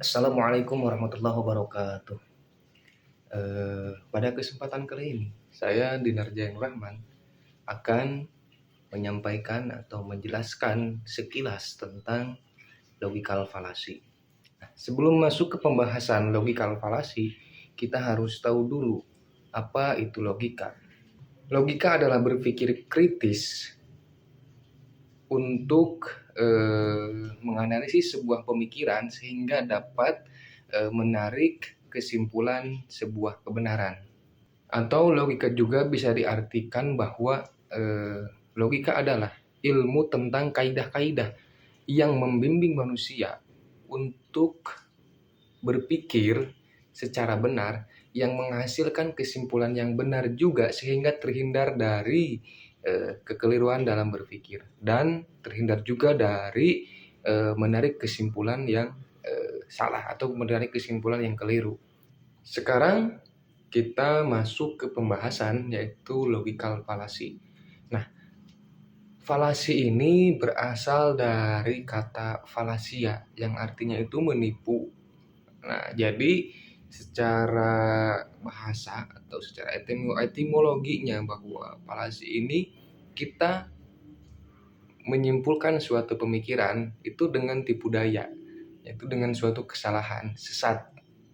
Assalamualaikum warahmatullahi wabarakatuh. Pada kesempatan kali ini, saya Dinar Jain Rahman akan menyampaikan atau menjelaskan sekilas tentang logical fallacy. Sebelum masuk ke pembahasan logical fallacy, kita harus tahu dulu apa itu logika. Logika adalah berpikir kritis untuk menganalisis sebuah pemikiran sehingga dapat menarik kesimpulan sebuah kebenaran. Atau logika juga bisa diartikan bahwa logika adalah ilmu tentang kaidah-kaidah yang membimbing manusia untuk berpikir secara benar, yang menghasilkan kesimpulan yang benar juga sehingga terhindar dari kekeliruan dalam berpikir dan terhindar juga dari menarik kesimpulan yang salah atau menarik kesimpulan yang keliru. Sekarang kita masuk ke pembahasan yaitu logical fallacy. Nah, falasi ini berasal dari kata falasia yang artinya itu menipu. Nah, jadi secara bahasa atau secara etimologinya bahwa falasi ini kita menyimpulkan suatu pemikiran itu dengan tipu daya, yaitu dengan suatu kesalahan, sesat,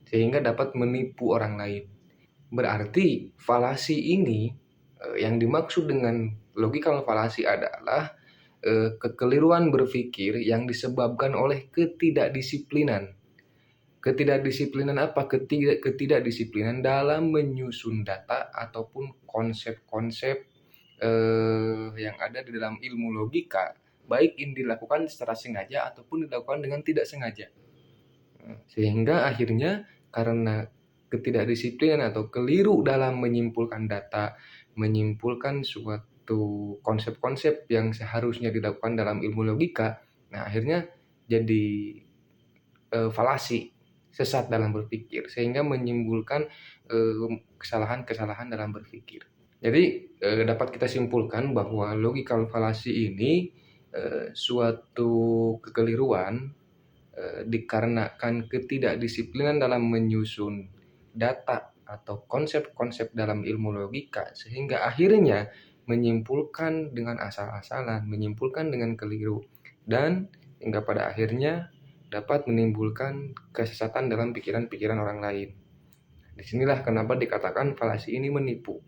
sehingga dapat menipu orang lain. Berarti falasi ini yang dimaksud dengan logical fallacy adalah kekeliruan berpikir yang disebabkan oleh ketidakdisiplinan. Ketidakdisiplinan apa? Ketidakdisiplinan dalam menyusun data ataupun konsep-konsep yang ada di dalam ilmu logika, baik ini dilakukan secara sengaja ataupun dilakukan dengan tidak sengaja. Sehingga akhirnya karena ketidakdisiplinan atau keliru dalam menyimpulkan data, menyimpulkan suatu konsep-konsep yang seharusnya dilakukan dalam ilmu logika, nah akhirnya jadi falasi, sesat dalam berpikir, sehingga menimbulkan kesalahan-kesalahan dalam berpikir. Jadi dapat kita simpulkan bahwa logical fallacy ini suatu kekeliruan dikarenakan ketidakdisiplinan dalam menyusun data atau konsep-konsep dalam ilmu logika, sehingga akhirnya menyimpulkan dengan asal-asalan, menyimpulkan dengan keliru, dan hingga pada akhirnya dapat menimbulkan kesesatan dalam pikiran-pikiran orang lain. Disinilah kenapa dikatakan falasi ini menipu.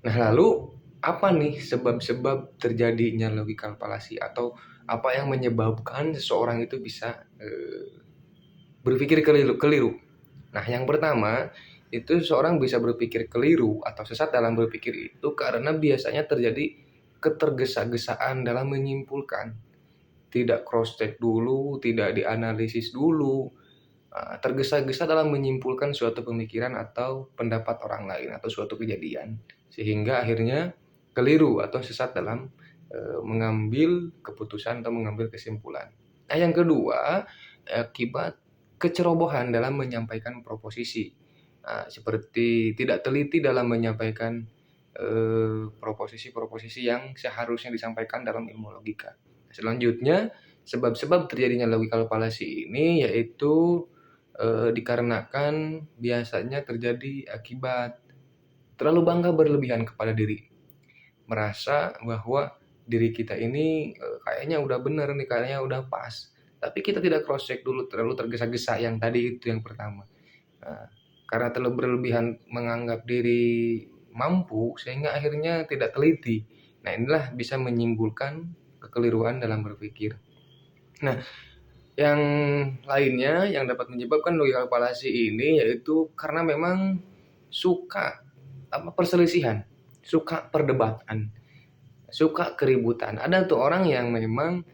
Nah, lalu apa nih sebab-sebab terjadinya logical fallacy atau apa yang menyebabkan seseorang itu bisa berpikir keliru? Nah, yang pertama itu seseorang bisa berpikir keliru atau sesat dalam berpikir itu karena biasanya terjadi ketergesa-gesaan dalam menyimpulkan. Tidak cross-check dulu, tidak dianalisis dulu, tergesa-gesa dalam menyimpulkan suatu pemikiran atau pendapat orang lain atau suatu kejadian, sehingga akhirnya keliru atau sesat dalam mengambil keputusan atau mengambil kesimpulan. Nah, yang kedua, akibat kecerobohan dalam menyampaikan proposisi, seperti tidak teliti dalam menyampaikan proposisi-proposisi yang seharusnya disampaikan dalam ilmu logika. Selanjutnya, sebab-sebab terjadinya logical fallacy ini yaitu dikarenakan biasanya terjadi akibat terlalu bangga berlebihan kepada diri, merasa bahwa diri kita ini kayaknya udah bener nih, kayaknya udah pas, tapi kita tidak cross check dulu, terlalu tergesa-gesa yang tadi itu yang pertama. Karena terlalu berlebihan menganggap diri mampu sehingga akhirnya tidak teliti. Nah, inilah bisa menyimpulkan kekeliruan dalam berpikir. Nah, yang lainnya yang dapat menyebabkan logical fallacy ini yaitu karena memang suka perselisihan, suka perdebatan, suka keributan. Ada tuh orang yang memang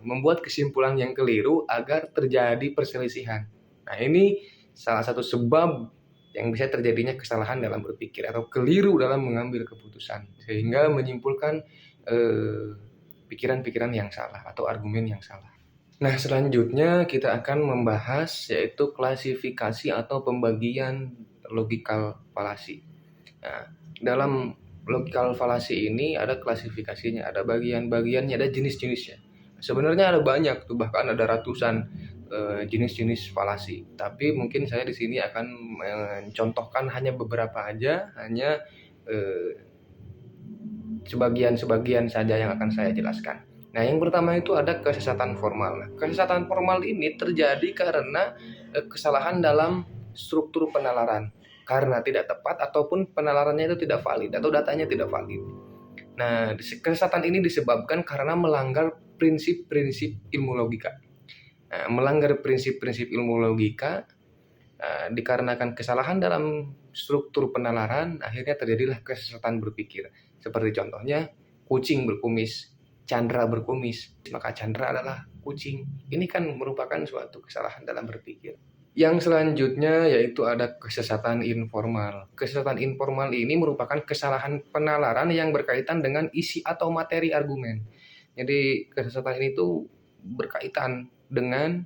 membuat kesimpulan yang keliru agar terjadi perselisihan. Nah, ini salah satu sebab yang bisa terjadinya kesalahan dalam berpikir atau keliru dalam mengambil keputusan, sehingga menyimpulkan pikiran-pikiran yang salah atau argumen yang salah. Nah, selanjutnya kita akan membahas yaitu klasifikasi atau pembagian logical fallacy. Nah, dalam logical fallacy ini ada klasifikasinya, ada bagian-bagiannya, ada jenis-jenisnya. Sebenarnya ada banyak tuh, bahkan ada ratusan jenis-jenis falasi. Tapi mungkin saya di sini akan mencontohkan hanya beberapa aja, hanya sebagian-sebagian saja yang akan saya jelaskan. Nah, yang pertama itu ada kesesatan formal. Nah, kesesatan formal ini terjadi karena kesalahan dalam struktur penalaran, karena tidak tepat ataupun penalarannya itu tidak valid atau datanya tidak valid. Nah, kesesatan ini disebabkan karena melanggar prinsip-prinsip ilmu logika. Nah, melanggar prinsip-prinsip ilmu logika dikarenakan kesalahan dalam struktur penalaran, akhirnya terjadilah kesesatan berpikir. Seperti contohnya, kucing berkumis, Chandra berkumis, maka Chandra adalah kucing. Ini kan merupakan suatu kesalahan dalam berpikir. Yang selanjutnya yaitu ada kesesatan informal. Kesesatan informal ini merupakan kesalahan penalaran yang berkaitan dengan isi atau materi argumen. Jadi kesesatan ini tuh berkaitan dengan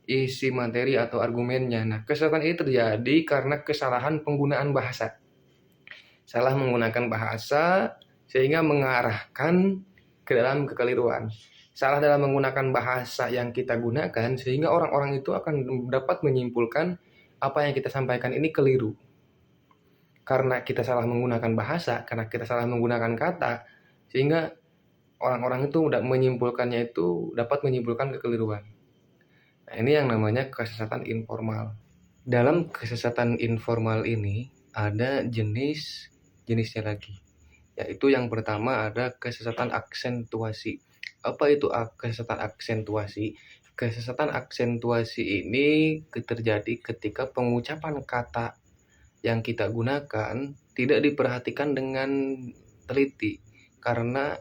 isi materi atau argumennya. Nah, kesesatan ini terjadi karena kesalahan penggunaan bahasa. Salah menggunakan bahasa sehingga mengarahkan ke dalam kekeliruan. Salah dalam menggunakan bahasa yang kita gunakan sehingga orang-orang itu akan dapat menyimpulkan apa yang kita sampaikan ini keliru. Karena kita salah menggunakan bahasa, karena kita salah menggunakan kata, sehingga orang-orang itu menyimpulkannya itu dapat menyimpulkan kekeliruan. Nah, ini yang namanya kesesatan informal. Dalam kesesatan informal ini ada jenisnya lagi. Yaitu yang pertama ada kesesatan aksentuasi. Apa itu kesesatan aksentuasi? Kesesatan aksentuasi ini terjadi ketika pengucapan kata yang kita gunakan tidak diperhatikan dengan teliti karena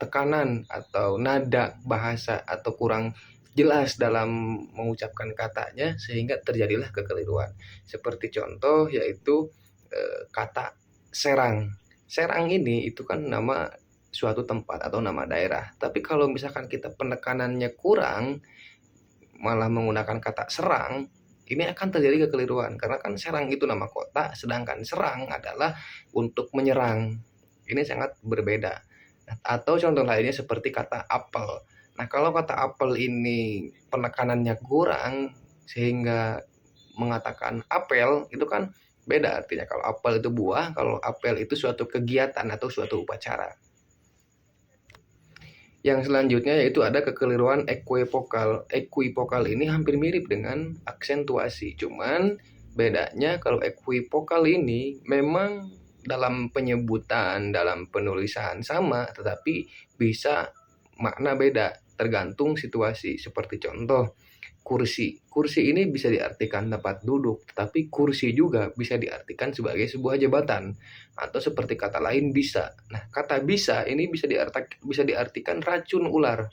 tekanan atau nada bahasa atau kurang jelas dalam mengucapkan katanya sehingga terjadilah kekeliruan. Seperti contoh yaitu kata Serang. Serang ini itu kan nama suatu tempat atau nama daerah. Tapi kalau misalkan kita penekanannya kurang malah menggunakan kata serang, ini akan terjadi kekeliruan karena kan Serang itu nama kota sedangkan serang adalah untuk menyerang. Ini sangat berbeda. Atau contoh lainnya seperti kata apel. Nah, kalau kata apel ini penekanannya kurang sehingga mengatakan apel, itu kan beda artinya. Kalau apel itu buah, kalau apel itu suatu kegiatan atau suatu upacara. Yang selanjutnya yaitu ada kekeliruan equivokal. Equivokal ini hampir mirip dengan aksentuasi, cuman bedanya kalau equivokal ini memang dalam penyebutan, dalam penulisan sama, tetapi bisa makna beda tergantung situasi. Seperti contoh kursi. Kursi ini bisa diartikan tempat duduk, tetapi kursi juga bisa diartikan sebagai sebuah jabatan. Atau seperti kata lain bisa. Nah, kata bisa ini bisa diartikan racun ular.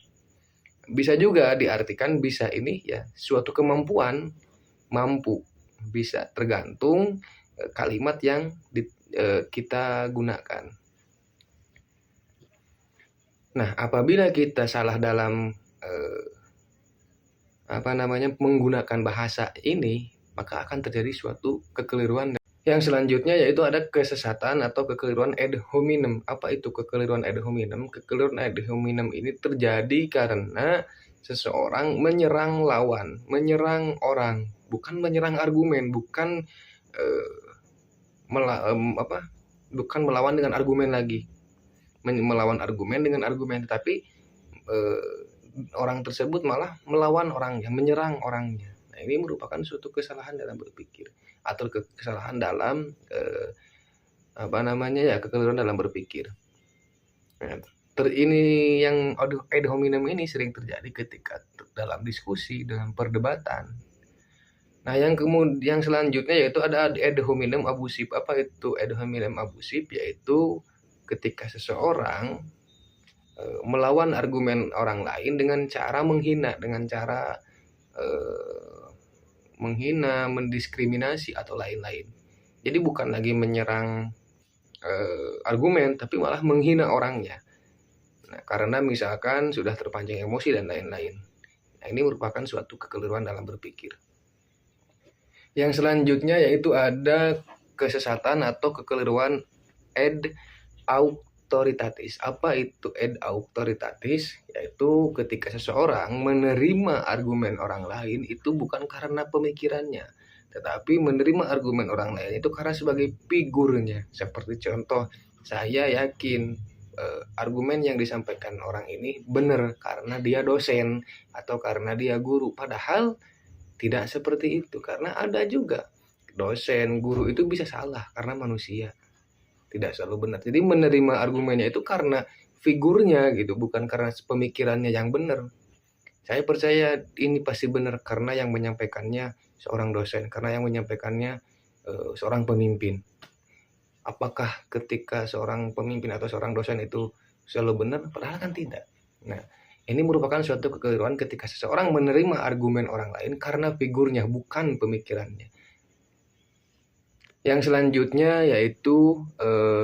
Bisa juga diartikan bisa ini ya suatu kemampuan, mampu. Bisa tergantung kalimat yang kita gunakan. Nah, apabila kita salah dalam menggunakan bahasa ini, maka akan terjadi suatu kekeliruan. Yang selanjutnya yaitu ada kesesatan atau kekeliruan ad hominem. Apa itu kekeliruan ad hominem? Kekeliruan ad hominem ini terjadi karena seseorang menyerang lawan, menyerang orang, bukan menyerang argumen, bukan bukan melawan dengan argumen lagi. Melawan argumen dengan argumen, tetapi orang tersebut malah melawan orangnya, menyerang orangnya. Nah, ini merupakan suatu kesalahan dalam berpikir atau kesalahan dalam kekeliruan dalam berpikir. Nah, ini yang ad hominem ini sering terjadi ketika dalam diskusi, dalam perdebatan. Nah, yang selanjutnya yaitu ada ad hominem abusif. Apa itu ad hominem abusif? Yaitu ketika seseorang melawan argumen orang lain dengan cara menghina, dengan cara menghina, mendiskriminasi atau lain-lain. Jadi bukan lagi menyerang argumen, tapi malah menghina orangnya. Nah, karena misalkan sudah terpancing emosi dan lain-lain. Nah, ini merupakan suatu kekeliruan dalam berpikir. Yang selanjutnya yaitu ada kesesatan atau kekeliruan ad autoritatis. Apa itu ed autoritatis? Yaitu ketika seseorang menerima argumen orang lain itu bukan karena pemikirannya, tetapi menerima argumen orang lain itu karena sebagai figurnya. Seperti contoh, saya yakin argumen yang disampaikan orang ini benar karena dia dosen atau karena dia guru. Padahal tidak seperti itu, karena ada juga dosen, guru itu bisa salah karena manusia, tidak selalu benar. Jadi menerima argumennya itu karena figurnya gitu, bukan karena pemikirannya yang benar. Saya percaya ini pasti benar karena yang menyampaikannya seorang dosen, karena yang menyampaikannya seorang pemimpin. Apakah ketika seorang pemimpin atau seorang dosen itu selalu benar? Padahal kan tidak. Nah, ini merupakan suatu kekeliruan ketika seseorang menerima argumen orang lain karena figurnya, bukan pemikirannya. Yang selanjutnya yaitu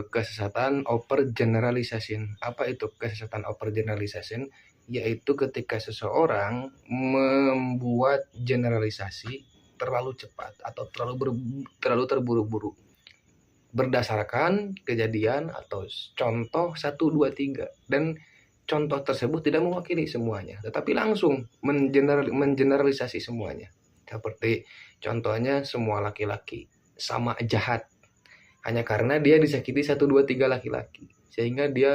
kesesatan overgeneralization. Apa itu kesesatan overgeneralization? Yaitu ketika seseorang membuat generalisasi terlalu cepat atau terlalu terburu-buru berdasarkan kejadian atau contoh 1, 2, 3, dan contoh tersebut tidak mewakili semuanya, tetapi langsung mengeneralisasi semuanya. Seperti contohnya, semua laki-laki sama jahat hanya karena dia disakiti 1, 2, 3 laki-laki, sehingga dia